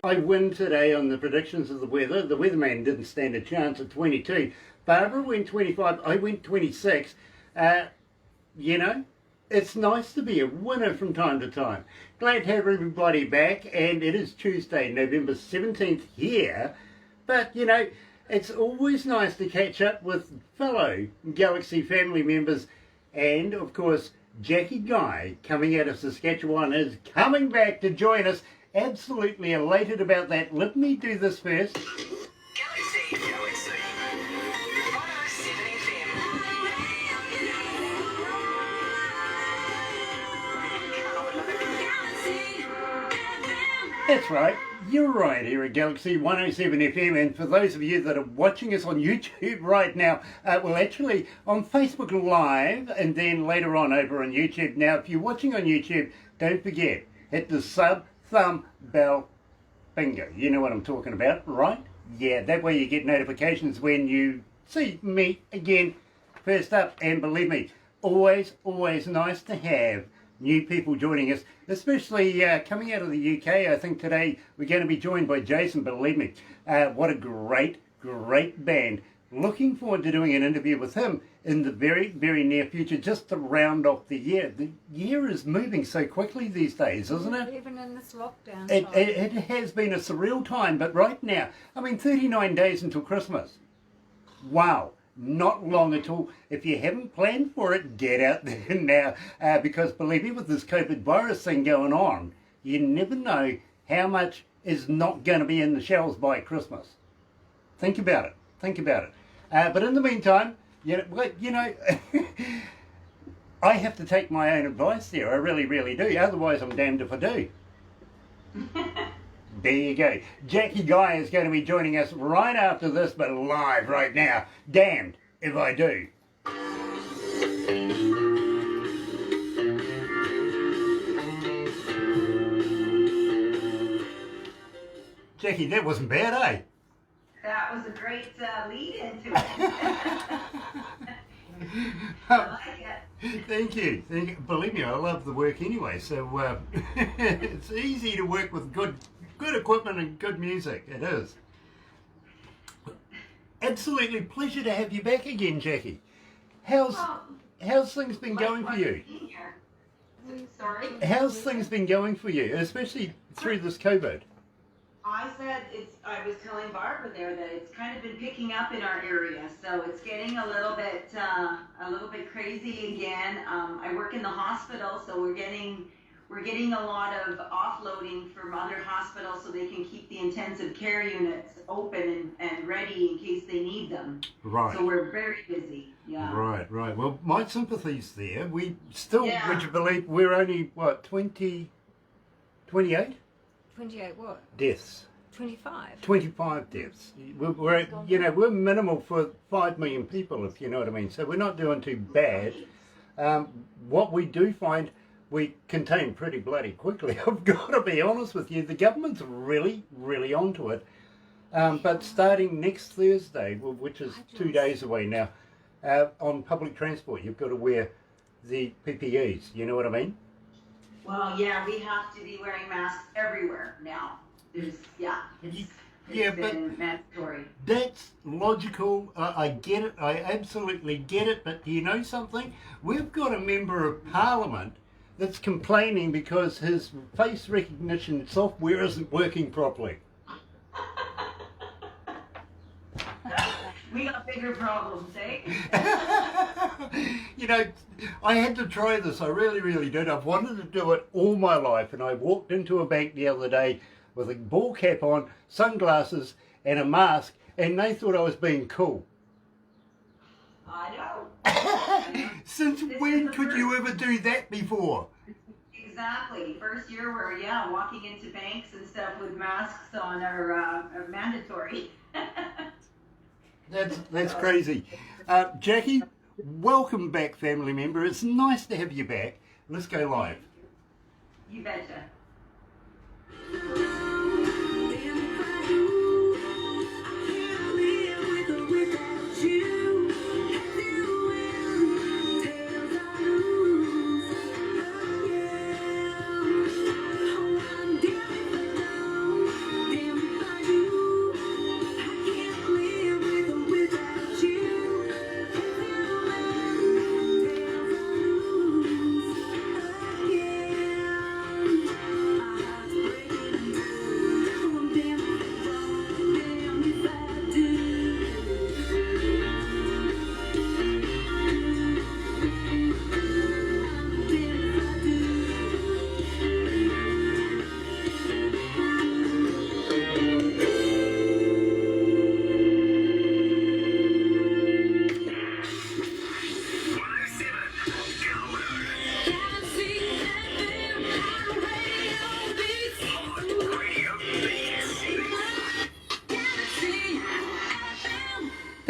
I win today on the predictions of the weather. The weatherman didn't stand a chance at 22. Barbara went 25. I went 26. You know, it's nice to be a winner from time to time. Glad to have everybody back, and it is Tuesday, November 17th here. But, you know, it's always nice to catch up with fellow Galaxy family members, and, of course, Jackie Guy, coming out of Saskatchewan, is coming back to join us. Absolutely elated about that. Let me do this first. Galaxy 107fm. That's right. You're right here at Galaxy 107 FM, and for those of you that are watching us on YouTube right now, well, actually on Facebook Live and then later on over on YouTube. Now, if you're watching on YouTube, don't forget, hit the sub, thumb, bell, bingo. You know what I'm talking about, right? Yeah, that way you get notifications when you see me again first up. And believe me, always nice to have new people joining us, especially coming out of the UK. I think today we're going to be joined by Jason. Believe me, what a great band. Looking forward to doing an interview with him in the very near future, just to round off the year. The year is moving so quickly these days, isn't it? Even in this lockdown. It has been a surreal time, but right now, I mean, 39 days until Christmas. Wow. Not long at all. If you haven't planned for it, get out there now, because believe me, with this COVID virus thing going on, you never know how much is not going to be in the shelves by Christmas. Think about it. But in the meantime, you know, I have to take my own advice there. I really do. Otherwise, I'm damned if I do. There you go. Jackie Guy is going to be joining us right after this, but live right now. Damned if I do. Jackie, that wasn't bad, eh? That was a great lead into it. I like it. Thank you. Believe me, I love the work anyway, so it's easy to work with good equipment and good music. It is. Absolutely pleasure to have you back again, Jackie. How's things been going for you? Sorry? How's things been going for you, especially through this COVID? I was telling Barbara there that it's kind of been picking up in our area, so it's getting a little bit crazy again. I work in the hospital, so we're getting a lot of offloading from other hospitals so they can keep the intensive care units open and ready in case they need them. Right. So we're very busy. Yeah. Right. Well, my sympathy's there. We still, would you believe, we're only, 28? 28 what? Deaths. 25. 25 deaths. We're minimal for 5 million people, if you know what I mean. So we're not doing too bad. What we do find, we contain pretty bloody quickly. I've got to be honest with you. The government's really onto it. But starting next Thursday, which is 2 days away now, on public transport, you've got to wear the PPEs. You know what I mean? Well, yeah, we have to be wearing masks everywhere now. It's been mandatory. That's logical. I get it. I absolutely get it. But do you know something? We've got a member of Parliament that's complaining because his face recognition software isn't working properly. We got bigger problems, eh? You know, I had to try this. I really did. I've wanted to do it all my life, and I walked into a bank the other day with a ball cap on, sunglasses, and a mask, and they thought I was being cool. I know. Since when could you ever do that before? Exactly. First year we're walking into banks and stuff with masks on are mandatory. That's crazy. Jackie, welcome back, family member. It's nice to have you back. Let's go live. You betcha.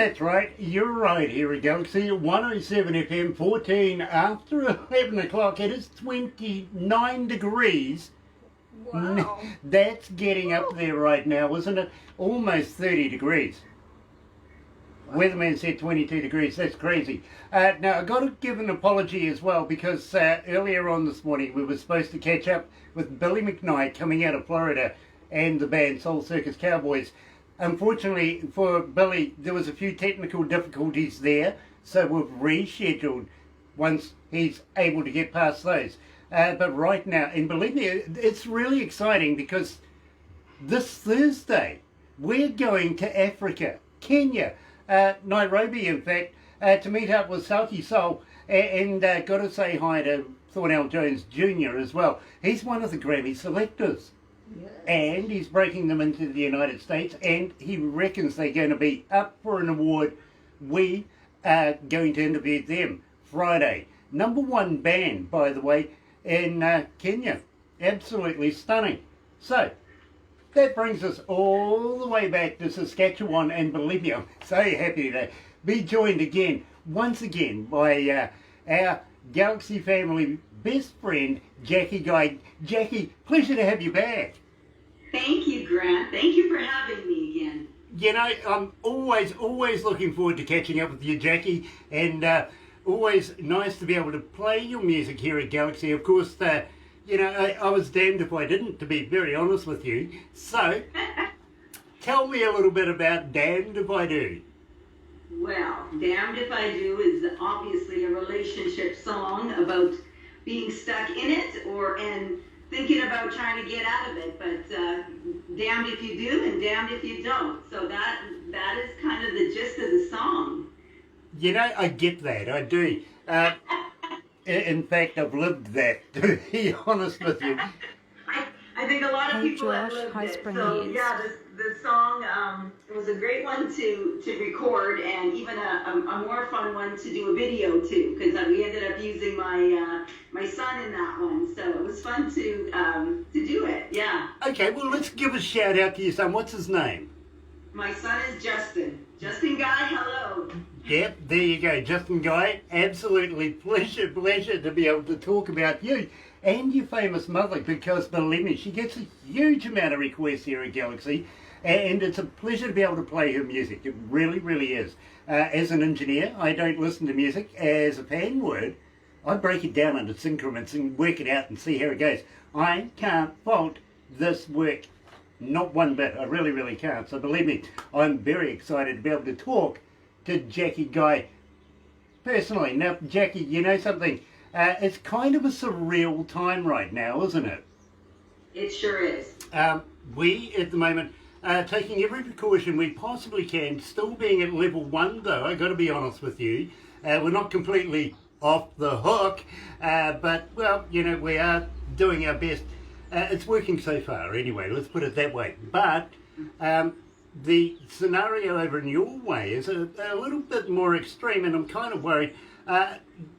That's right, you're right here at Galaxy 107 FM, 14 after 11 o'clock. It is 29 degrees. Wow. That's getting up there right now, isn't it? Almost 30 degrees. Weatherman said 22 degrees. That's crazy. Now, I've got to give an apology as well because earlier on this morning we were supposed to catch up with Billy McKnight coming out of Florida and the band Soul Circus Cowboys. Unfortunately for Billy, there was a few technical difficulties there, so we've rescheduled once he's able to get past those. But right now, and believe me, it's really exciting because this Thursday we're going to Africa, Kenya, Nairobi in fact, to meet up with Sauti Sol, and got to say hi to Thornell Jones Jr. as well. He's one of the Grammy selectors. Yes. And he's breaking them into the United States, and he reckons they're going to be up for an award. We are going to interview them Friday. #1 band, by the way, in Kenya. Absolutely stunning. So, that brings us all the way back to Saskatchewan, and believe me, I'm so happy to be joined once again, by our Galaxy family best friend, Jackie Guy. Jackie, pleasure to have you back. Thank you, Grant. Thank you for having me again. You know, I'm always looking forward to catching up with you, Jackie, and always nice to be able to play your music here at Galaxy. Of course, you know, I was damned if I didn't, to be very honest with you. So, tell me a little bit about Damned If I Do. Well, Damned If I Do is obviously a relationship song about being stuck in it and thinking about trying to get out of it, but damned if you do and damned if you don't. So that is kind of the gist of the song. You know, I get that, I do. In fact, I've lived that, to be honest with you. I think a lot of Hey, people have Josh, lived hi, it. Spring So Eves. yeah, the song was a great one to record, and even a more fun one to do a video too, because we ended up using my son in that one. So it was fun to do it. Yeah. Okay, well, let's give a shout out to your son. What's his name? My son is Justin. Justin Guy, hello. Yep, there you go, Justin Guy. Absolutely pleasure to be able to talk about you and your famous mother, because believe me, she gets a huge amount of requests here at Galaxy, and it's a pleasure to be able to play her music. It really, really is. As an engineer, I don't listen to music as a fan would. I break it down into increments and work it out and see how it goes. I can't fault this work. Not one bit. I really, really can't. So believe me, I'm very excited to be able to talk to Jackie Guy personally. Now, Jackie, you know something? It's kind of a surreal time right now, isn't it? It sure is. We, at the moment, are taking every precaution we possibly can, still being at level 1, though, I've got to be honest with you. We're not completely off the hook, but, well, you know, we are doing our best. It's working so far, anyway, let's put it that way. But the scenario over in your way is a little bit more extreme, and I'm kind of worried.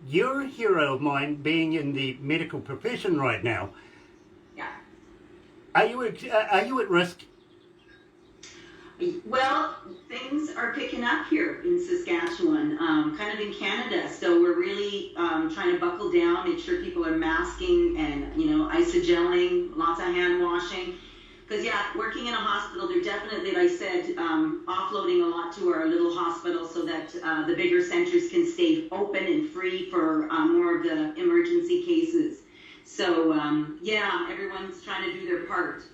You're a hero of mine, being in the medical profession right now. Yeah. Are you at risk? Well, things are picking up here in Saskatchewan, kind of in Canada. So we're really trying to buckle down, make sure people are masking and, you know, isogeling, lots of hand washing. Because, yeah, working in a hospital, they're definitely, like I said, offloading a lot to our little hospital so that the bigger centers can stay open and free for more of the emergency cases. So, yeah, everyone's trying to do their part.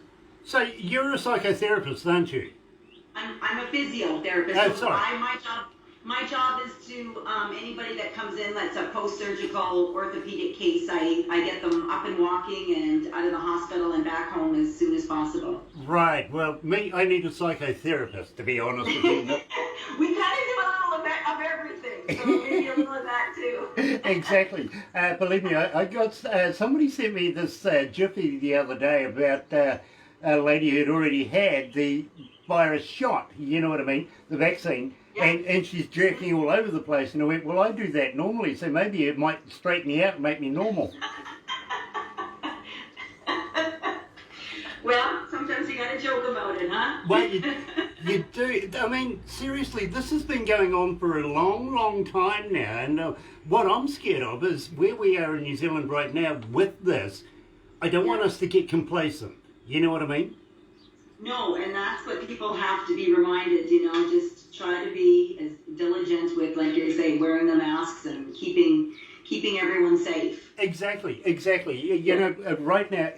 So you're a psychotherapist, aren't you? I'm a physiotherapist. Oh, So sorry. my job is to anybody that comes in that's a post-surgical orthopedic case, I get them up and walking and out of the hospital and back home as soon as possible. Right. Well, I need a psychotherapist, to be honest with you. We kind of do a little of everything, so maybe a little of that too. Exactly. Believe me, I got somebody sent me this jiffy the other day about a lady who'd already had the virus shot. You know what I mean? The vaccine. Yeah. And she's jerking all over the place. And I went, well, I do that normally, so maybe it might straighten me out and make me normal. Well, sometimes you got to joke about it, huh? Well, You do. I mean, seriously, this has been going on for a long, long time now. And what I'm scared of is where we are in New Zealand right now with this. I don't want us to get complacent. You know what I mean? No, and that's what people have to be reminded, just try to be as diligent with, like you say, wearing the masks and keeping everyone safe. Exactly. You know, right now,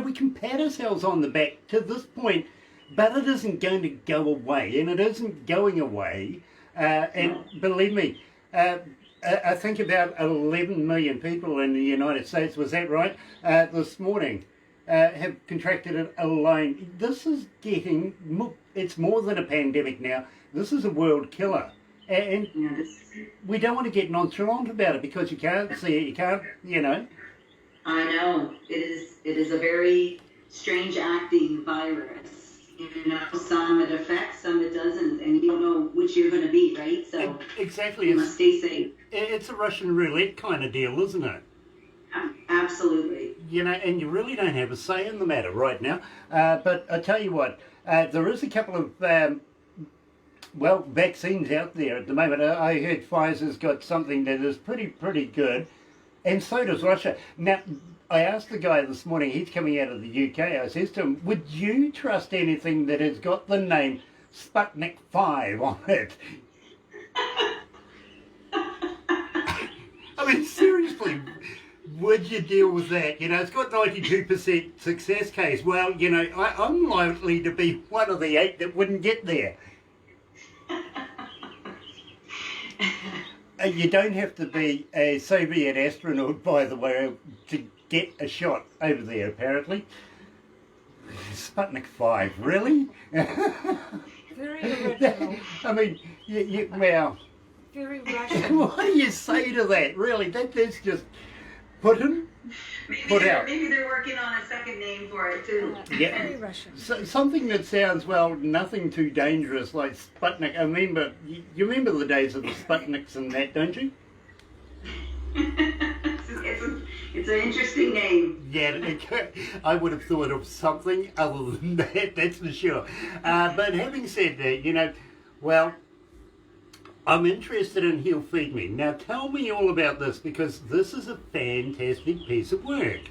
we can pat ourselves on the back to this point, but it isn't going to go away, and it isn't going away. And believe me, I think about 11 million people in the United States, was that right, this morning, have contracted it alone. This is it's more than a pandemic now. This is a world killer. And we don't want to get nonchalant about it because you can't see it, you can't. I know. It is a very strange acting virus. Some it affects, some it doesn't, and you don't know which you're going to be, right? So exactly. You must stay safe. It's a Russian roulette kind of deal, isn't it? Absolutely. And you really don't have a say in the matter right now. But I tell you what, there is a couple of vaccines out there at the moment. I heard Pfizer's got something that is pretty good, and so does Russia. Now, I asked the guy this morning, he's coming out of the UK, I says to him, would you trust anything that has got the name Sputnik 5 on it? I mean, seriously, would you deal with that? It's got 92% success case. Well, I'm likely to be one of the 8 that wouldn't get there. You don't have to be a Soviet astronaut, by the way, to get a shot over there, apparently. Sputnik 5, really? Very original. I mean, well... Very Russian. What do you say to that, really? That's just put out. Maybe they're working on a second name for it, too. Yeah. Very Russian. So, something that sounds, nothing too dangerous, like Sputnik. I remember, you remember the days of the Sputniks and that, don't you? It's an interesting name. Yeah, I would have thought of something other than that, that's for sure. But having said that, I'm interested in He'll Feed Me. Now tell me all about this, because this is a fantastic piece of work.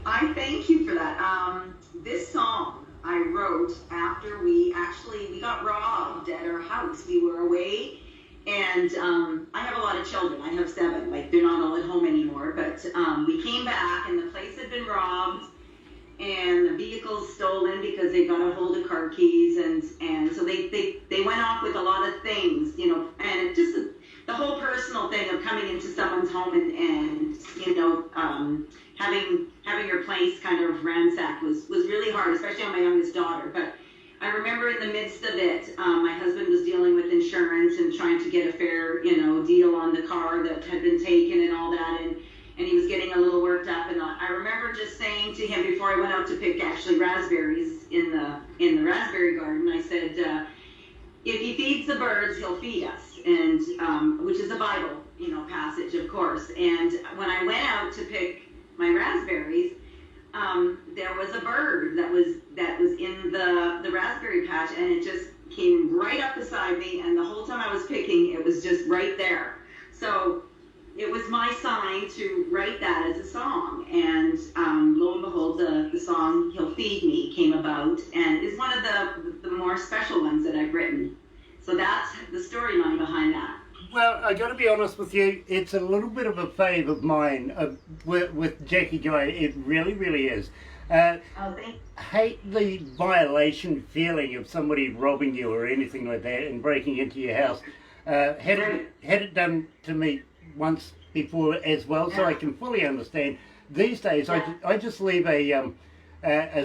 I thank you for that. This song I wrote after we got robbed at our house. We were away, and I have a lot of children. I have 7. They're not all at home anymore, but we came back and the place had been robbed and the vehicle's stolen because they got a hold of car keys, and so they went off with a lot of things, and just the whole personal thing of coming into someone's home and having your place kind of ransacked was really hard, especially on my youngest daughter. But I remember in the midst of it, my husband was dealing with insurance and trying to get a fair, deal on the car that had been taken and all that, and he was getting a little worked up. And I remember just saying to him before I went out to pick raspberries in the raspberry garden, I said, if he feeds the birds, he'll feed us, and which is a Bible, passage, of course. And when I went out to pick my raspberries, there was a bird that was in the raspberry patch, and it just came right up beside me, and the whole time I was picking, it was just right there. So it was my sign to write that as a song, and lo and behold, the song He'll Feed Me came about, and is one of the more special ones that I've written. So that's the storyline behind that. Well, I got to be honest with you, it's a little bit of a fave of mine with Jackie Guy. It really, really is. Hate the violation feeling of somebody robbing you or anything like that and breaking into your house. Had it done to me once before as well, so I can fully understand. These days, I just leave a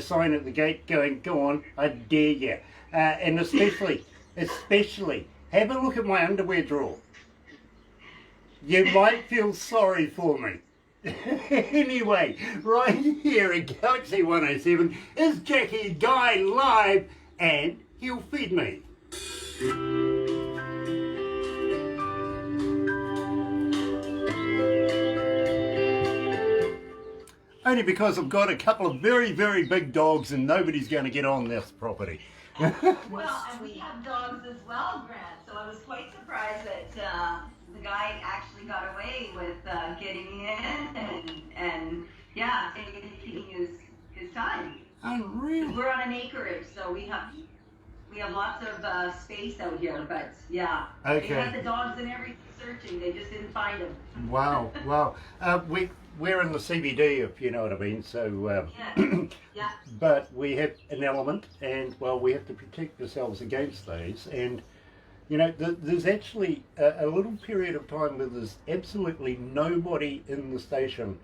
sign at the gate going, "Go on, I dare you," and especially, have a look at my underwear drawer. You might feel sorry for me. Anyway, right here at Galaxy 107 is Jackie Guy live, and He'll Feed Me. Only because I've got a couple of very, very big dogs and nobody's going to get on this property. Well, and we have dogs as well, Grant. So I was quite surprised that the guy actually got away with getting in and yeah, taking his time. Unreal. We're on an acreage, so we have lots of space out here. But yeah, Okay. they had the dogs and everything searching. They just didn't find them. Wow, wow. We're in the CBD, if you know what I mean. So, Yeah. but we have an element, and well, we have to protect ourselves against those. And you know, there's actually a little period of time where there's absolutely nobody in the station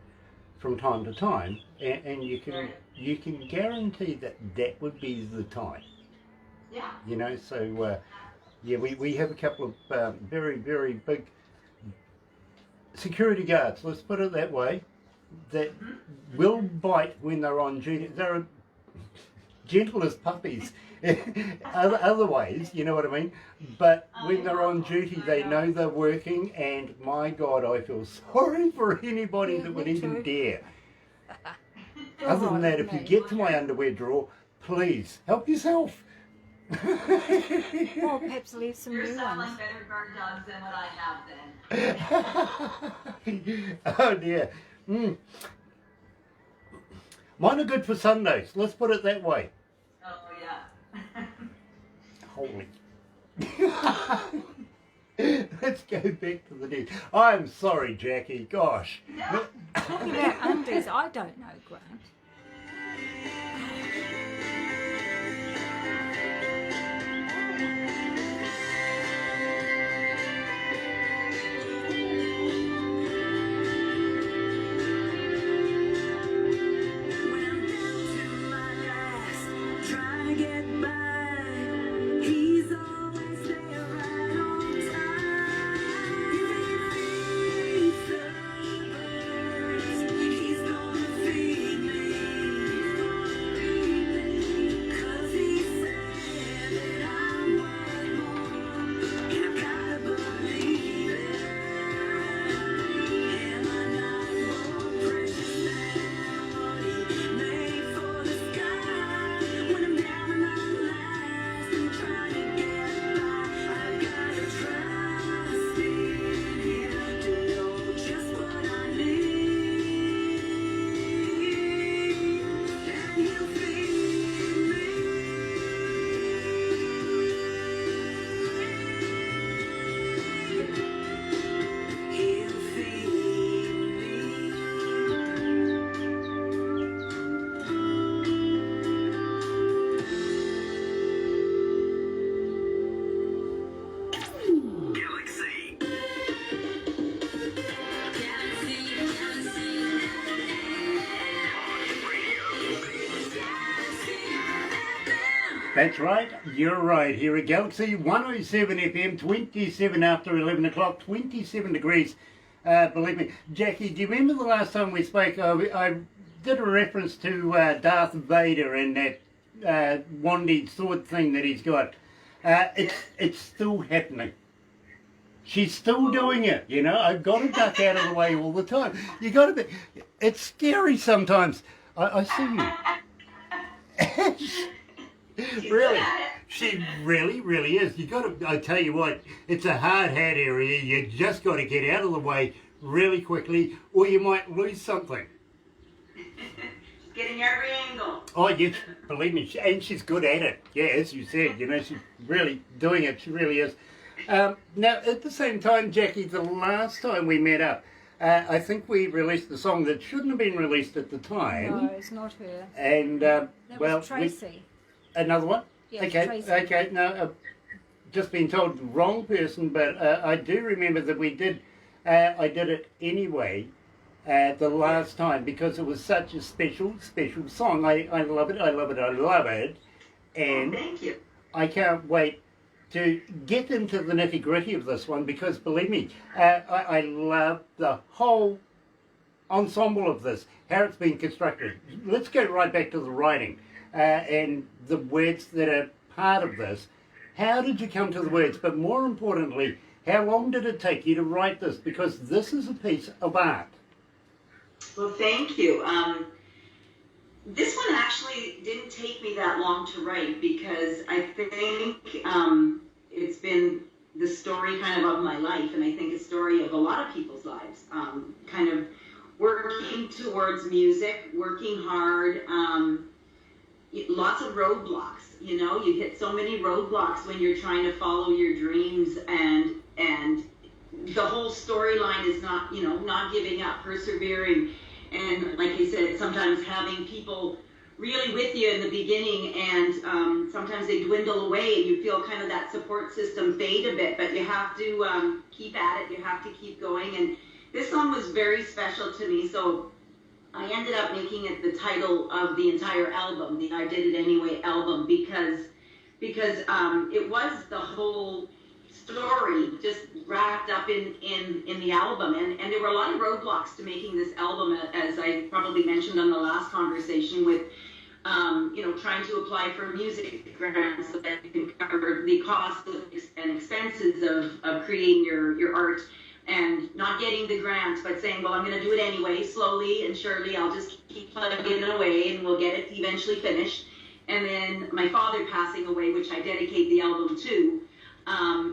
from time to time, and you can Right. you can guarantee that that would be the time. Yeah. You know, so yeah, we have a couple of very, very big security guards, let's put it that way, that will bite when they're on duty. They're gentle as puppies otherwise, you know what I mean? But when they're on duty, they know they're working, and my God, I feel sorry for anybody Yeah, that would me even too. dare. You're Other than right that, with if you me. get to my underwear drawer, please help yourself. Or perhaps leave some You're new selling ones. better guard dogs than what I have then. Oh dear. Mm. Mine are good for Sundays, let's put it that way. Oh yeah. Holy. Let's go back to the news. I'm sorry, Jackie, gosh. No. Talking about undies, I don't know, Grant. When I'm down to my last, trying to get by, he's always there right on time. If he feeds the birds, he's gonna feed me. 'Cause he said that I'm worth more, and I've gotta believe it. Am I not more precious than what he made for the sky? When I'm down on my last and trying to get by, I've gotta trust in him to know just what I need. And he'll feed me. He'll feed me. Galaxy. That's right, you're right. Here at Galaxy 107 FM, 27 after 11 o'clock, 27 degrees. Believe me. Jackie, do you remember the last time we spoke? I did a reference to Darth Vader and that wandy sword thing that he's got. It's still happening. She's still doing it, you know. I've got to duck out of the way all the time. You got to be. It's scary sometimes. I see you. Really, she really is. You got to. I tell you what, it's a hard hat area. You just got to get out of the way really quickly, or you might lose something. She's getting every angle. Oh, yes, believe me, and she's good at it. Yeah, as you said, you know, she's really doing it. She really is. Now, at the same time, Jackie, the last time we met up, I think we released a song that shouldn't have been released at the time. No, it's not her. And That well, was Tracy. another one. Yeah, Okay, Tracy. okay. No, just been told the wrong person, but I do remember that we did. I did it anyway the last time because it was such a special song. I love it. I love it. I love it. And Thank you. I can't wait to get into the nitty gritty of this one because believe me, I love the whole ensemble of this, how it's been constructed. Let's go right back to the writing and the words that are part of this. How did you come to the words? But more importantly, how long did it take you to write this? Because this is a piece of art. Well, thank you. This one actually didn't take me that long to write because I think it's been the story kind of my life, and I think a story of a lot of people's lives. Kind of working towards music, working hard, lots of roadblocks. You know, you hit so many roadblocks when you're trying to follow your dreams, and the whole storyline is not, you know, not giving up, persevering. And like I said, sometimes having people really with you in the beginning, and sometimes they dwindle away and you feel kind of that support system fade a bit, but you have to keep at it, you have to keep going. And this song was very special to me, so I ended up making it the title of the entire album, the I Did It Anyway album, because it was the whole story just wrapped up in the album, and there were a lot of roadblocks to making this album, as I probably mentioned on the last conversation, with you know, trying to apply for music grants so that you can cover the costs and expenses of creating your art, and not getting the grant, but saying, well, I'm going to do it anyway, slowly and surely. I'll just keep plugging it away and we'll get it eventually finished. And then my father passing away, which I dedicate the album to,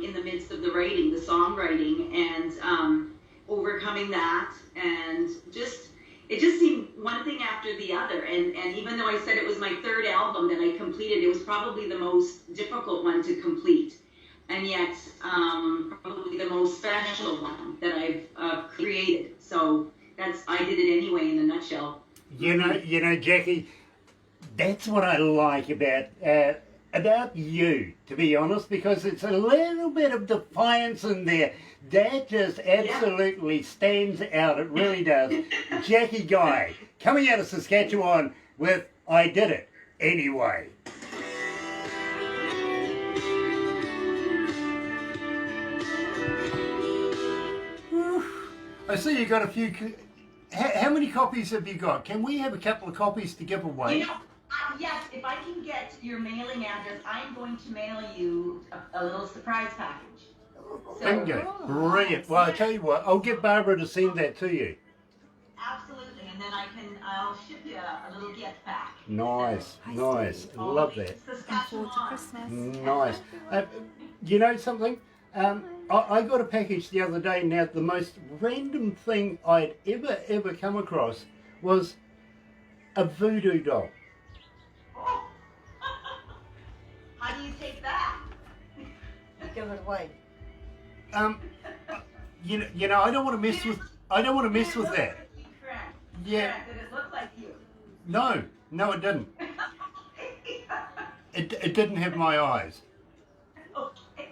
in the midst of the writing, the songwriting, and overcoming that, and it just seemed one thing after the other. And even though I said it was my third album that I completed, it was probably the most difficult one to complete, and yet probably the most special one that I've created. So that's I Did It Anyway in a nutshell. You know, Jackie, that's what I like about you, to be honest, because it's a little bit of defiance in there. That just absolutely stands out. It really does. Jackie Guy, coming out of Saskatchewan with I Did It Anyway. I see you got a few. How many copies have you got? Can we have a couple of copies to give away? You know, yes, if I can get your mailing address, I'm going to mail you a little surprise package. Bingo. Brilliant. Well, I tell you what, I'll get Barbara to send that to you. Absolutely, and then I'll ship you a little gift pack. Nice, nice. Love that. Looking forward to Christmas. Nice. You know something? I got a package the other day. Now, the most random thing I'd ever come across was a voodoo doll. Oh. How do you take that? Give it away. You know, I don't want to mess with. I don't want to mess with that. Correct. Yeah. Correct. Did it look like you? No, it didn't. It didn't have my eyes. Okay.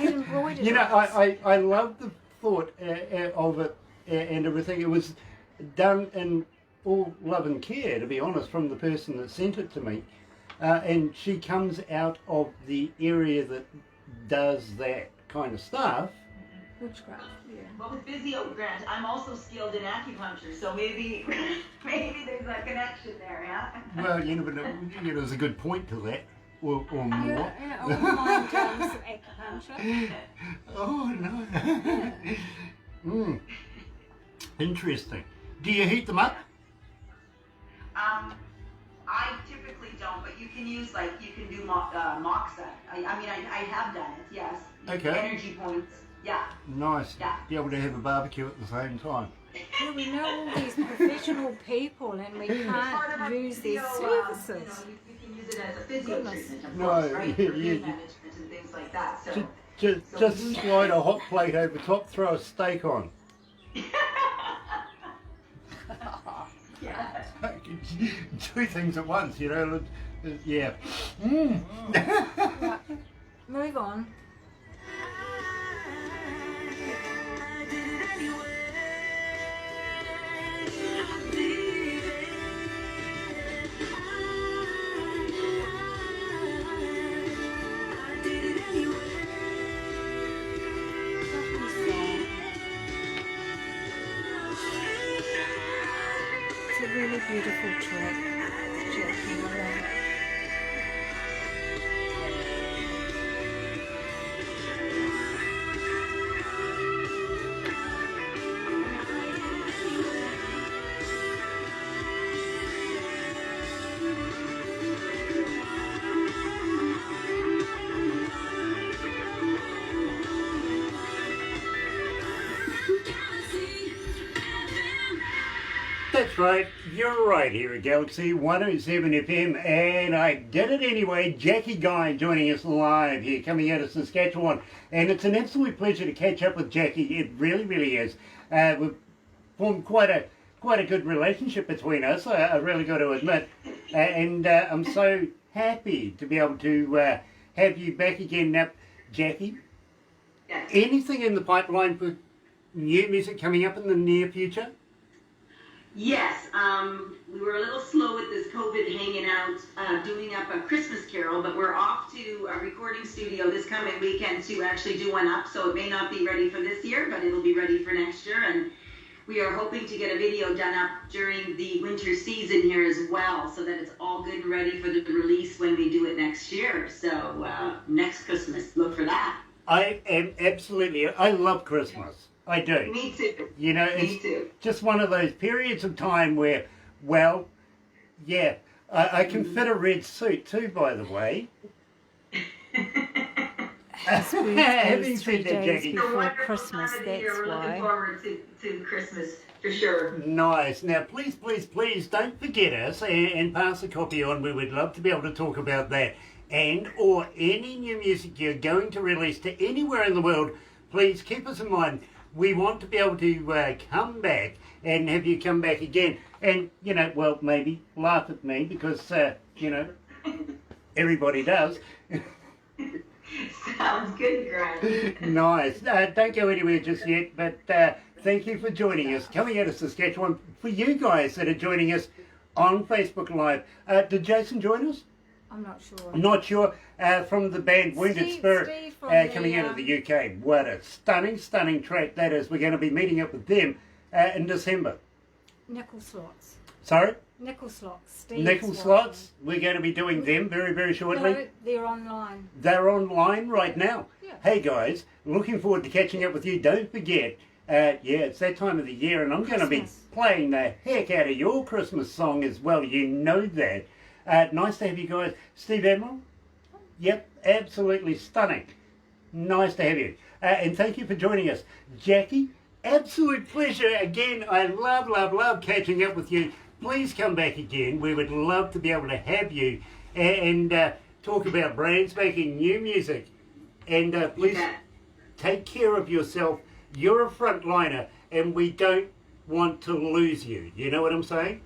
You embroidered You know, it. I love the thought of it and everything. It was done in all love and care, to be honest, from the person that sent it to me. And she comes out of the area that does that kind of stuff. Witchcraft, yeah. Well, with Physio Grant, I'm also skilled in acupuncture, so maybe there's a connection there, yeah? Well, you never know. You know, there's a good point to that, or more. Yeah, I wouldn't mind some acupuncture. Oh no. Interesting. Do you heat them up? I typically don't, but you can use, like, you can do moxa. I mean, I have done it, yes. Okay. Energy points, yeah. Nice. Yeah. Be able to have a barbecue at the same time. Yeah, we know all these professional people and we Part of can't our use their physio, services. you can use it as a physio Goodness. treatment, of No, course, right? For you- pain you- management and things like that, so. Just slide a hot plate over top, throw a steak on. Yeah. Two things at once, you know. Yeah. Right, move on. I did it anyway. I did it. I did it anyway. It's a really beautiful track, Jackie. I love it. That's right, you're right here at Galaxy 107 FM, and I did it anyway. Jackie Guy joining us live here, coming out of Saskatchewan, and it's an absolute pleasure to catch up with Jackie. It really, really is. We've formed quite a good relationship between us. I really got to admit, and I'm so happy to be able to have you back again. Now, Jackie, Yes. anything in the pipeline for new music coming up in the near future? Yes, we were a little slow with this COVID hanging out, doing up a Christmas carol, but we're off to a recording studio this coming weekend to actually do one up, so it may not be ready for this year, but it'll be ready for next year, and we are hoping to get a video done up during the winter season here as well, so that it's all good and ready for the release when we do it next year. So next Christmas, look for that. I am absolutely, I love Christmas. I do. Me too. You know, Me it's too. just one of those periods of time where, well, yeah, I can fit a red suit too, by the way. As we Having those 3 said that, days Jackie. It's a before wonderful Christmas, time of the year. that's We're looking why. forward to Christmas for sure. Nice. Now, please, please, please don't forget us and pass a copy on. We would love to be able to talk about that. And or any new music you're going to release to anywhere in the world, please keep us in mind. We want to be able to come back and have you come back again. And, you know, well, maybe laugh at me because, you know, everybody does. Sounds good, Grant. Nice. Don't go anywhere just yet, but thank you for joining us. Coming out of Saskatchewan, for you guys that are joining us on Facebook Live. Did Jason join us? I'm not sure. I'm not sure. From the band Wounded Steve Spirit, from coming the, out of the UK. What a stunning, stunning track that is. We're going to be meeting up with them in December. Nickel slots. Sorry? Nickel slots. Steve's Nickel watching. Slots. We're going to be doing them very, very shortly. No, they're online. They're online right now. Yeah. Hey guys, looking forward to catching up with you. Don't forget, yeah, it's that time of the year, and I'm going to be Christmas. playing the heck out of your Christmas song as well. You know that. Nice to have you guys. Steve Admiral? Yep, absolutely stunning. Nice to have you. And thank you for joining us. Jackie, absolute pleasure. Again, I love, love, love catching up with you. Please come back again. We would love to be able to have you and talk about brand spanking new music. And please bet. take care of yourself. You're a frontliner, and we don't want to lose you. You know what I'm saying?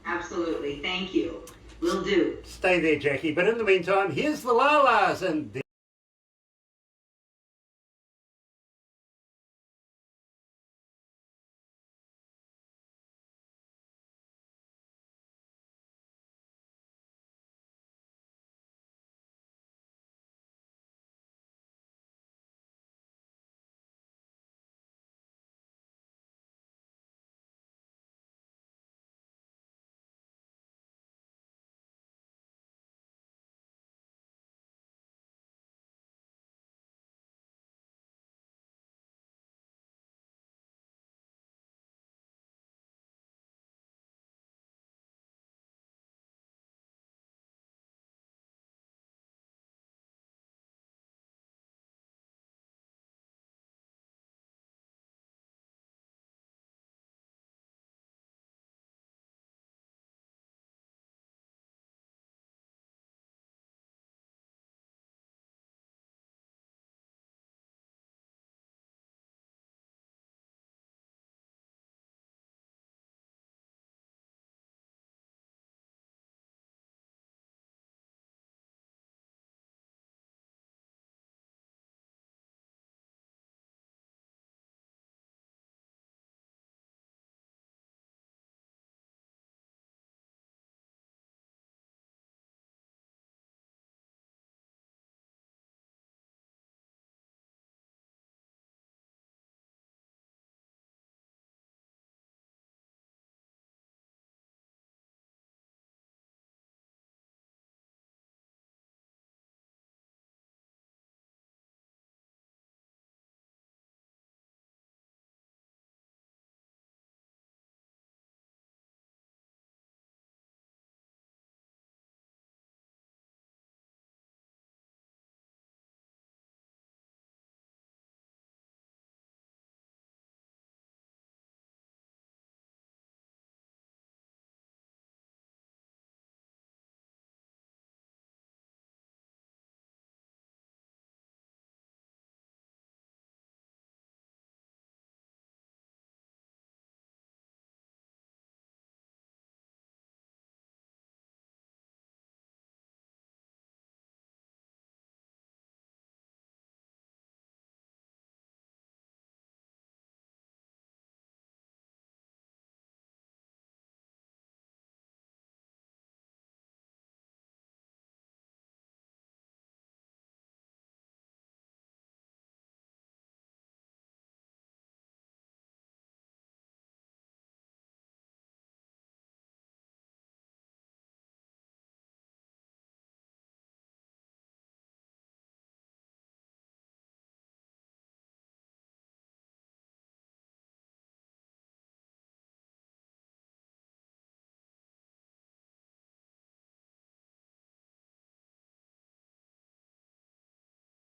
Absolutely. Thank you. Will do. Stay there, Jackie. But in the meantime, here's the La-Las and